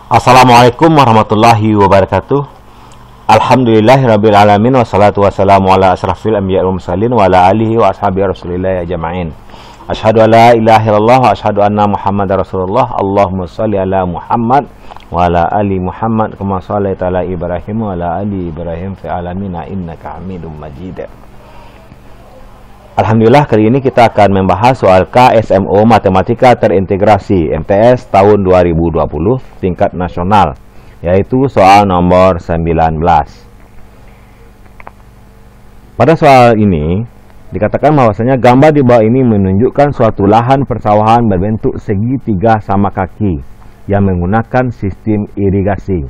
Assalamualaikum warahmatullahi wabarakatuh. Alhamdulillahirrabbilalamin. Wassalatu wassalamu ala asrafil anbiya wal mursalin wa ala alihi wa ashabi rasulillah ajma'in. Asyhadu an la ilaha illallah wa asyhadu anna muhammadar rasulullah. Allahumma shalli ala Muhammad wa ala ali Muhammad kama shallaita ala Ibrahim wa ala ali Ibrahim fil alamin innaka Hamidum Majid. Alhamdulillah, kali ini kita akan membahas soal KSMO Matematika Terintegrasi MTS tahun 2020 tingkat nasional, yaitu soal nomor 19. Pada soal ini dikatakan bahwasanya gambar di bawah ini menunjukkan suatu lahan persawahan berbentuk segitiga sama kaki yang menggunakan sistem irigasi.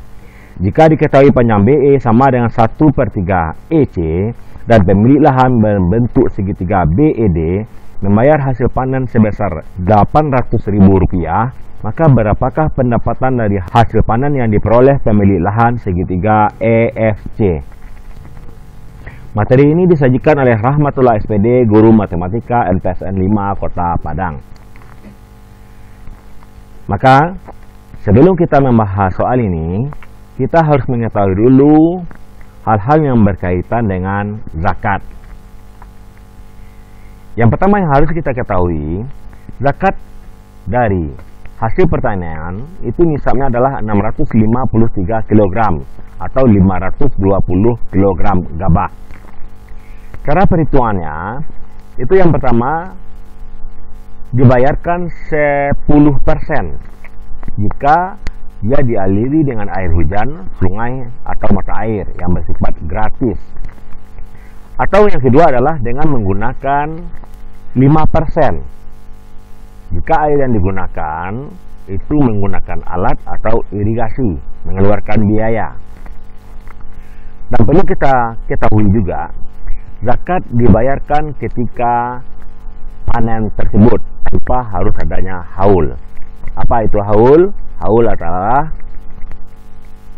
Jika diketahui panjang BE sama dengan 1/3 EC dan pemilik lahan berbentuk segitiga BED membayar hasil panen sebesar Rp800.000, maka berapakah pendapatan dari hasil panen yang diperoleh pemilik lahan segitiga EFC? Materi ini disajikan oleh Rahmatullah SPD, Guru Matematika MTSN 5 Kota Padang. Maka sebelum kita membahas soal ini, kita harus mengetahui dulu hal-hal yang berkaitan dengan zakat. Yang pertama yang harus kita ketahui, zakat dari hasil pertanian itu nisabnya adalah 653 kg atau 520 kg gabah. Cara perhitungannya, itu yang pertama dibayarkan 10% jika dia dialiri dengan air hujan, sungai, atau mata air yang bersifat gratis. Atau yang kedua adalah dengan menggunakan 5% jika air yang digunakan itu menggunakan alat atau irigasi, mengeluarkan biaya. Dan perlu kita ketahui juga, zakat dibayarkan ketika panen tersebut tanpa harus adanya haul. Apa itu haul? Haul adalah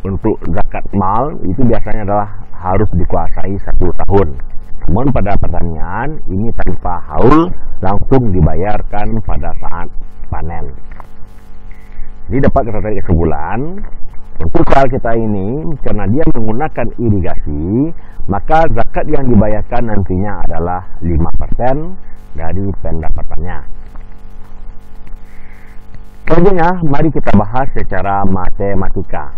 untuk zakat mal, itu biasanya adalah harus dikuasai 1 tahun. Namun pada pertanian ini tanpa haul, langsung dibayarkan pada saat panen. Jadi dapat kita tarik kesimpulan, untuk soal kita ini, karena dia menggunakan irigasi, maka zakat yang dibayarkan nantinya adalah 5% dari pendapatannya. Selanjutnya, mari kita bahas secara matematika.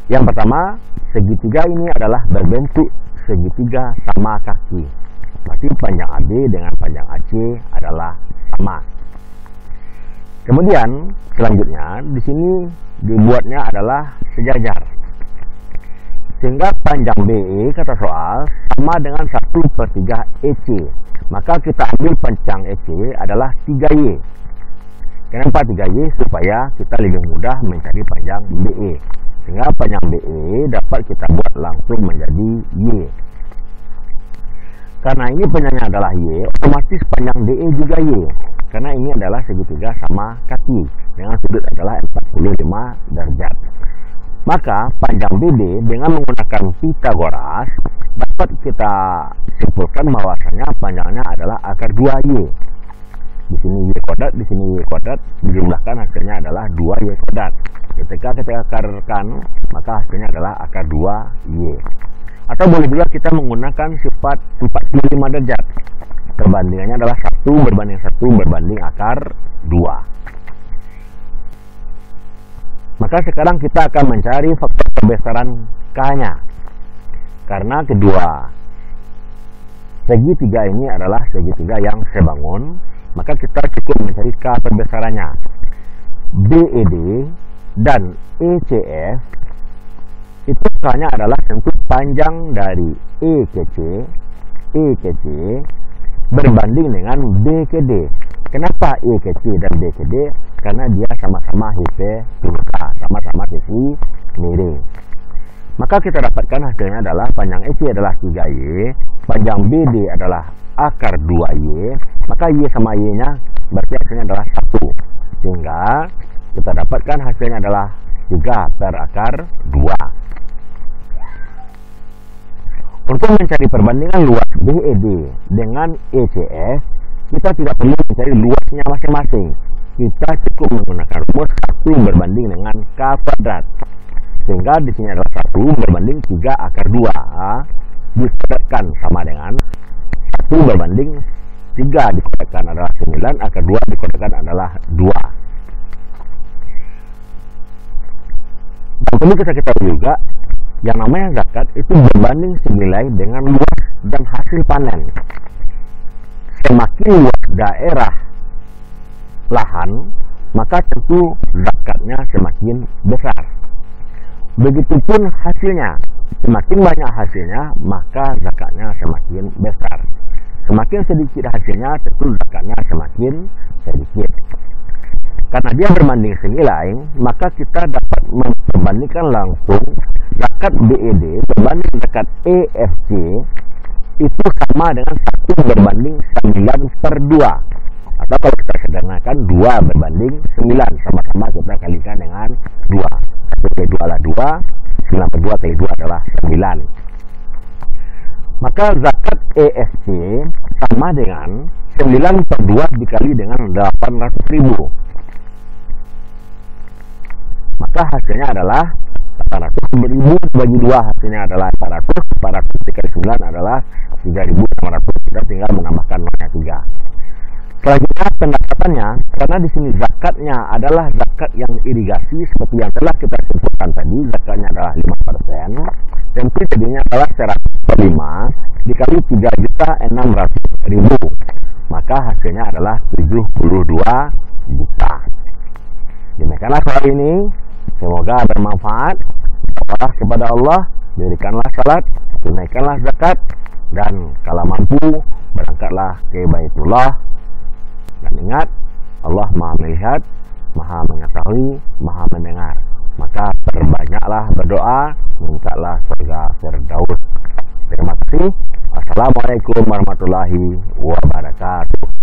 Yang pertama, segitiga ini adalah berbentuk segitiga sama kaki. Berarti panjang AB dengan panjang AC adalah sama. Kemudian, selanjutnya, di sini dibuatnya adalah sejajar. Sehingga panjang BE, kata soal, sama dengan 1/3 EC. Maka kita ambil panjang EC adalah 3Y. Kenapa 3Y? Supaya kita lebih mudah mencari panjang BE. Sehingga panjang BE dapat kita buat langsung menjadi Y. Karena ini panjangnya adalah Y, otomatis panjang DE juga Y. Karena ini adalah segitiga sama kaki, dengan sudut adalah 45 derajat. Maka panjang BD dengan menggunakan Pitagoras dapat kita simpulkan bahwasanya panjangnya adalah akar 2Y. Di sini Y kuadrat, di sini Y kuadrat, dijumlahkan hasilnya adalah 2Y kuadrat. Ketika kita akarkan, maka hasilnya adalah akar 2Y. Atau boleh juga kita menggunakan sifat 45 derajat. Perbandingannya adalah 1 berbanding 1 berbanding akar 2. Maka sekarang kita akan mencari faktor perbesaran K-nya. Karena kedua segitiga ini adalah segitiga yang sebangun, maka kita cukup mencari K perbesarannya. BED dan ECF itu K-nya adalah tentu panjang dari E ke C berbanding dengan B ke D. Kenapa E ke C dan B ke D? Karena dia sama-sama hipotenusa, sama-sama sisi miring. Maka kita dapatkan hasilnya adalah panjang EC adalah 3Y, panjang BD adalah akar 2Y, maka Y sama Y-nya berarti hasilnya adalah 1. Sehingga kita dapatkan hasilnya adalah 3/akar 2. Untuk mencari perbandingan luas BED dengan ECF, kita tidak perlu mencari luasnya masing-masing. kita cukup menggunakan rumus 1 berbanding dengan K kuadrat. Sehingga di sini adalah 1 berbanding 3 akar 2. Dikuadratkan sama dengan 1 berbanding 3 dikuadratkan adalah 9, akar 2 dikuadratkan adalah 2. Dan perlu kita ketahui juga, yang namanya zakat itu berbanding senilai dengan luas dan hasil panen. Semakin luas daerah lahan, maka tentu zakatnya semakin besar. Begitupun hasilnya, semakin banyak hasilnya, maka zakatnya semakin besar. Semakin sedikit hasilnya, tentu zakatnya semakin sedikit. Karena dia berbanding senilai, maka kita dapat membandingkan langsung zakat BED berbanding zakat EFC itu sama dengan 1 berbanding 9/2. Atau kalau kita sederhanakan 2 berbanding 9, sama-sama kita kalikan dengan 2. 1 kali 2 adalah 2, 9/2 kali 2 adalah 9. Maka zakat EFC sama dengan 9/2 dikali dengan 800.000. Maka hasilnya adalah 800.000 bagi 2, hasilnya adalah 400. 400 dikali 9 adalah 3.600. Kita tinggal menambahkan nolnya 3. Selanjutnya pendapatannya, karena di sini zakatnya adalah zakat yang irigasi seperti yang telah kita sebutkan tadi, zakatnya adalah 5%. Tentu jadinya adalah 105 dikali 3.600.000. Maka hasilnya adalah 72 juta. Demikianlah soal ini. Semoga bermanfaat. Berdoa kepada Allah, dirikanlah salat, tunaikanlah zakat, dan kalau mampu berangkatlah ke Baitullah. Dan ingat, Allah Maha melihat, Maha mengetahui, Maha mendengar. Maka perbanyaklah berdoa, mintalah surga Firdaus. Terima kasih. Assalamualaikum warahmatullahi wabarakatuh.